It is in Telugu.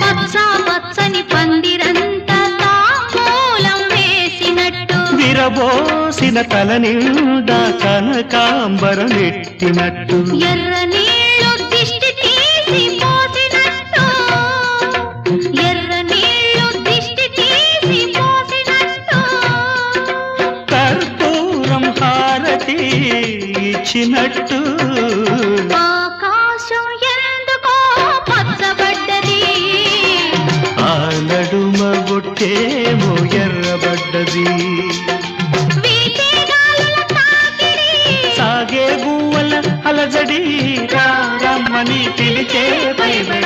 పచ్చ పచ్చని పందిరంతా తాంబూలం వేసినట్టు విరబోసిన తల నిండా కనకాంబరం ఎట్టినట్టు ఎర్ర నీళ్ళు దిష్టి తీసి పోసినట్టు ఎర్ర నీళ్ళు దిష్టి తీసి పోసినట్టు కర్పూరం హారతి ఇచ్చినట్టు ఆకాశం ఎందుకో పచ్చబడ్డది ఆ నడుమ బొట్టేమో ఎర్రబడ్డది వీచే గాలుల తాకిడి సాగే గువ్వల అలజడి రమ్మని పిలిచే పైబడి